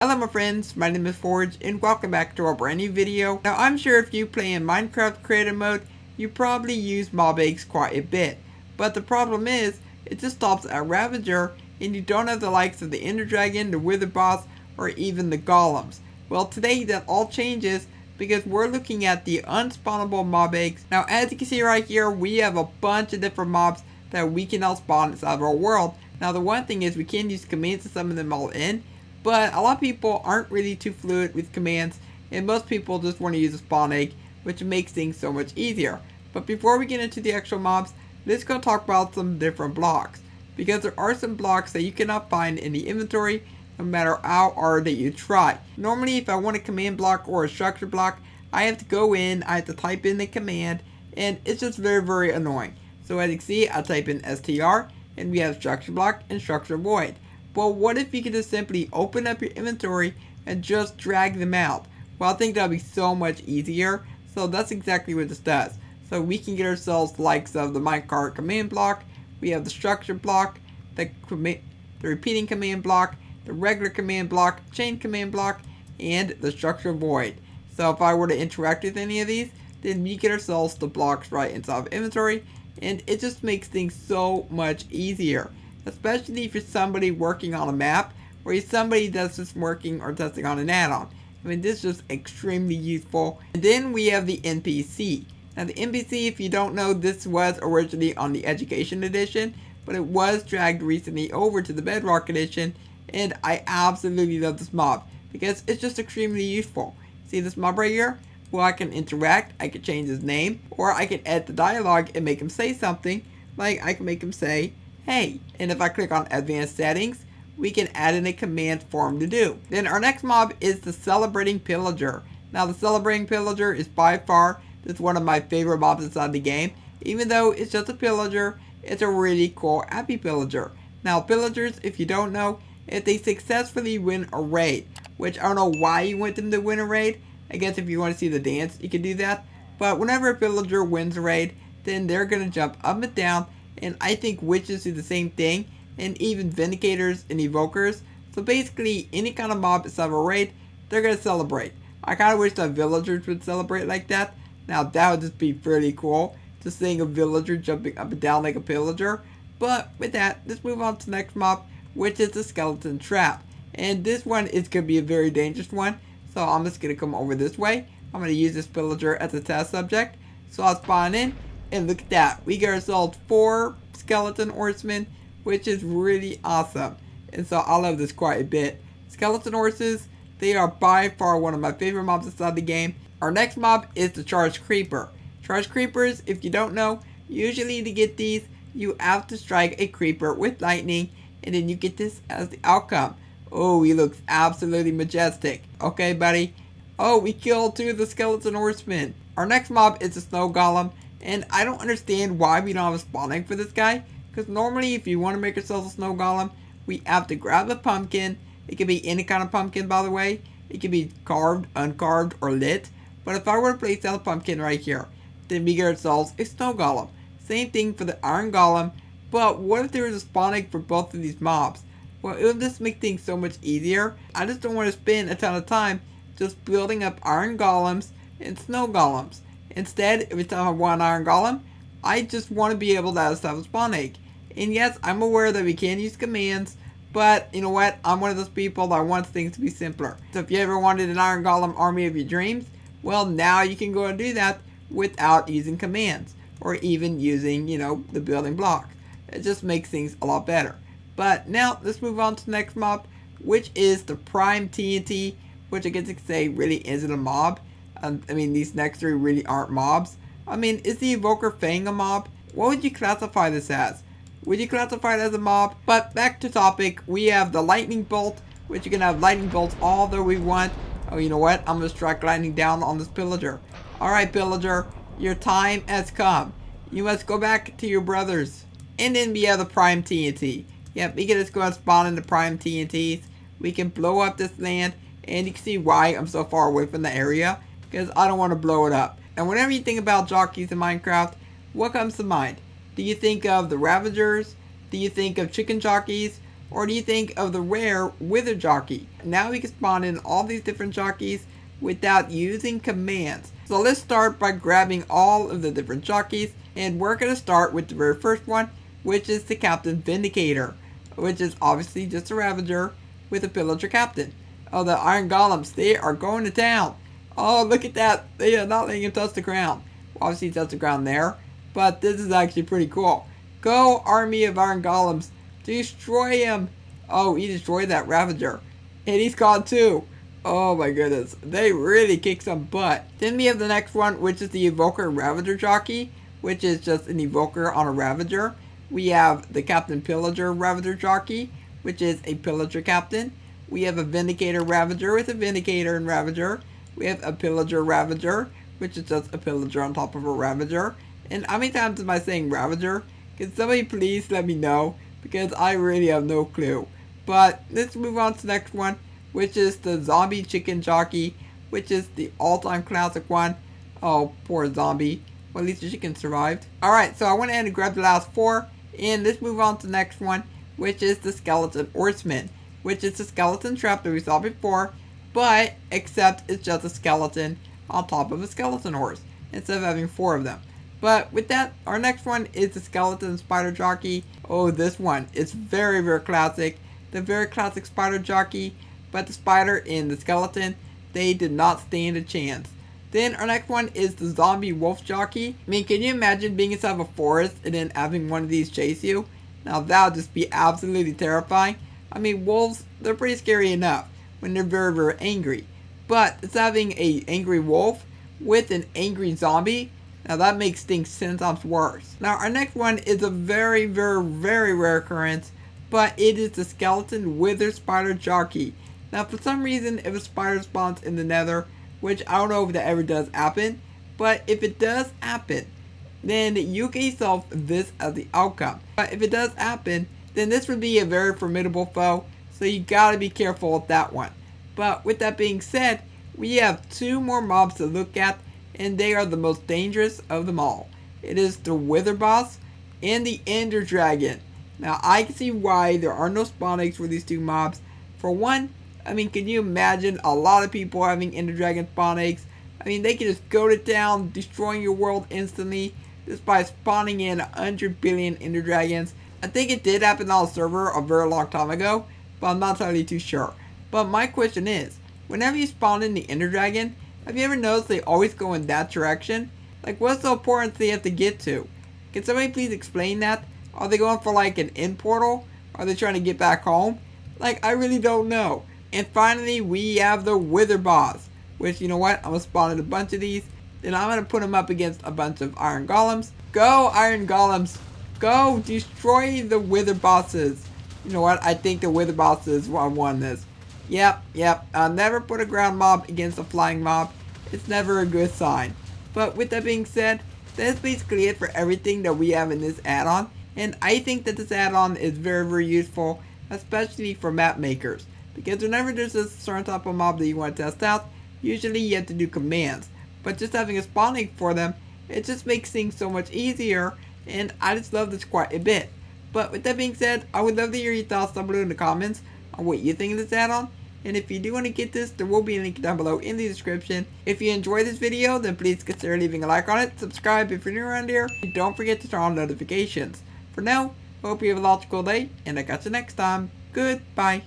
Hello my friends, my name is Forge and welcome back to our brand new video. Now I'm sure if you play in Minecraft creative mode, you probably use mob eggs quite a bit. But the problem is, it just stops at Ravager and you don't have the likes of the Ender Dragon, the Wither Boss, or even the Golems. Well today that all changes because we're looking at the Unspawnable mob eggs. Now as you can see right here, we have a bunch of different mobs that we can now spawn inside of our world. Now the one thing is we can use commands to summon them all in. But a lot of people aren't really too fluid with commands, and most people just want to use a spawn egg, which makes things so much easier. But before we get into the actual mobs, let's go talk about some different blocks. Because there are some blocks that you cannot find in the inventory, no matter how hard that you try. Normally, if I want a command block or a structure block, I have to go in, I have to type in the command, and it's just very annoying. So as you can see, I type in str, and we have structure block and structure void. Well, what if you could just simply open up your inventory and just drag them out? Well, I think that would be so much easier. So that's exactly what this does. So we can get ourselves the likes of the minecart command block. We have the structure block, the repeating command block, the regular command block, chain command block, and the structure void. So if I were to interact with any of these, then we get ourselves the blocks right inside of inventory. And it just makes things so much easier. Especially if you're somebody working on a map, or you're somebody that's just working or testing on an add-on. I mean, this is just extremely useful. And then we have the NPC. Now the NPC, if you don't know, this was originally on the Education Edition, but it was dragged recently over to the Bedrock Edition, and I absolutely love this mob, because it's just extremely useful. See this mob right here? Well, I can interact, I can change his name, or I can edit the dialogue and make him say something, like I can make him say, hey, and if I click on advanced settings, we can add in a command for him to do. Then our next mob is the celebrating pillager. Now the celebrating pillager is by far just one of my favorite mobs inside the game. Even though it's just a pillager, it's a really cool happy pillager. Now pillagers, if you don't know, if they successfully win a raid, which I don't know why you want them to win a raid. I guess if you want to see the dance, you can do that. But whenever a pillager wins a raid, then they're going to jump up and down. And I think witches do the same thing, and even vindicators and evokers. So basically, any kind of mob inside of a raid, they're going to celebrate. I kind of wish that villagers would celebrate like that. Now that would just be pretty cool, just seeing a villager jumping up and down like a pillager. But with that, let's move on to the next mob, which is the skeleton trap. And this one is going to be a very dangerous one. So I'm just going to come over this way. I'm going to use this pillager as a test subject. So I'll spawn in. And look at that, we got ourselves 4 skeleton horsemen, which is really awesome. And so I love this quite a bit. Skeleton horses, they are by far one of my favorite mobs inside the game. Our next mob is the charged creeper. Charged creepers, if you don't know, usually to get these, you have to strike a creeper with lightning, and then you get this as the outcome. Oh, he looks absolutely majestic. Okay, buddy. Oh, we killed 2 of the skeleton horsemen. Our next mob is the snow golem. And I don't understand why we don't have a spawn egg for this guy. Because normally if you want to make yourself a snow golem, we have to grab a pumpkin. It can be any kind of pumpkin, by the way. It can be carved, uncarved, or lit. But if I were to place down a pumpkin right here, then we get ourselves a snow golem. Same thing for the iron golem. But what if there was a spawn egg for both of these mobs? Well, it would just make things so much easier. I just don't want to spend a ton of time just building up iron golems and snow golems. Instead, every time I want an iron golem, I just want to be able to have a spawn egg. And yes, I'm aware that we can use commands, but you know what? I'm one of those people that wants things to be simpler. So if you ever wanted an iron golem army of your dreams, well now you can go and do that without using commands. Or even using, the building blocks. It just makes things a lot better. But now, let's move on to the next mob, which is the prime TNT, which I guess you could say really isn't a mob. I mean, these next 3 really aren't mobs. I mean, is the Evoker Fang a mob? What would you classify this as? Would you classify it as a mob? But back to topic, we have the lightning bolt, which you can have lightning bolts all that we want. Oh, you know what? I'm going to strike lightning down on this pillager. Alright, pillager, your time has come. You must go back to your brothers. And then we have the prime TNT. Yep, we can just go and spawn in the prime TNTs. We can blow up this land, and you can see why I'm so far away from the area. Because I don't want to blow it up. And whenever you think about jockeys in Minecraft, what comes to mind? Do you think of the Ravagers? Do you think of chicken jockeys? Or do you think of the rare Wither Jockey? Now we can spawn in all these different jockeys without using commands. So let's start by grabbing all of the different jockeys, and we're going to start with the very first one, which is the Captain Vindicator, which is obviously just a Ravager with a Pillager Captain. Oh, the Iron Golems, they are going to town. Oh, look at that. They are not letting him touch the ground. Obviously he touched the ground there, but this is actually pretty cool. Go, army of Iron Golems. Destroy him. Oh, he destroyed that Ravager. And he's gone too. Oh my goodness. They really kick some butt. Then we have the next one, which is the Evoker Ravager Jockey, which is just an Evoker on a Ravager. We have the Captain Pillager Ravager Jockey, which is a Pillager Captain. We have a Vindicator Ravager with a Vindicator and Ravager. We have a Pillager Ravager, which is just a Pillager on top of a Ravager. And how many times am I saying Ravager? Can somebody please let me know? Because I really have no clue. But let's move on to the next one, which is the Zombie Chicken Jockey, which is the all-time classic one. Oh, poor zombie. Well, at least the chicken survived. Alright, so I went ahead and grabbed the last four. And let's move on to the next one, which is the Skeleton Horseman, which is the skeleton trap that we saw before, but except it's just a skeleton on top of a skeleton horse, instead of having four of them. But with that, our next one is the Skeleton Spider Jockey. Oh, this one is very, very classic. The very classic Spider Jockey, but the spider and the skeleton, they did not stand a chance. Then our next one is the Zombie Wolf Jockey. I mean, can you imagine being inside of a forest and then having one of these chase you? Now that would just be absolutely terrifying. I mean, wolves, they're pretty scary enough when they're very, very angry. But it's having an angry wolf with an angry zombie. Now that makes things 10 times worse. Now our next one is a very, very, very rare occurrence, but it is the Skeleton Wither Spider Jockey. Now for some reason, if a spider spawns in the nether, which I don't know if that ever does happen, but if it does happen, then you can yourself this as the outcome. But if it does happen, then this would be a very formidable foe, so you gotta be careful with that one. But with that being said, we have two more mobs to look at, and they are the most dangerous of them all. It is the Wither Boss and the Ender Dragon. Now I can see why there are no spawn eggs for these two mobs. For one, I mean, can you imagine a lot of people having Ender Dragon spawn eggs? I mean, they can just go to town, destroying your world instantly, just by spawning in 100 billion Ender Dragons. I think it did happen on a server a very long time ago, but I'm not entirely too sure. But my question is, whenever you spawn in the Ender Dragon, have you ever noticed they always go in that direction? Like, what's the importance they have to get to? Can somebody please explain that? Are they going for like an end portal? Are they trying to get back home? Like, I really don't know. And finally, we have the Wither Boss, which, you know what, I'm going to spawn in a bunch of these, and I'm going to put them up against a bunch of Iron Golems. Go, Iron Golems! Go, destroy the Wither Bosses! You know what, I think the Wither Bosses won this. Yep, I'll never put a ground mob against a flying mob. It's never a good sign. But with that being said, that's basically it for everything that we have in this add-on. And I think that this add-on is very, very useful, especially for map makers. Because whenever there's a certain type of mob that you want to test out, usually you have to do commands. But just having a spawning for them, it just makes things so much easier, and I just love this quite a bit. But with that being said, I would love to hear your thoughts down below in the comments on what you think of this add-on. And if you do want to get this, there will be a link down below in the description. If you enjoyed this video, then please consider leaving a like on it, subscribe if you're new around here, and don't forget to turn on notifications. For now, hope you have a logical day, and I catch you next time. Goodbye.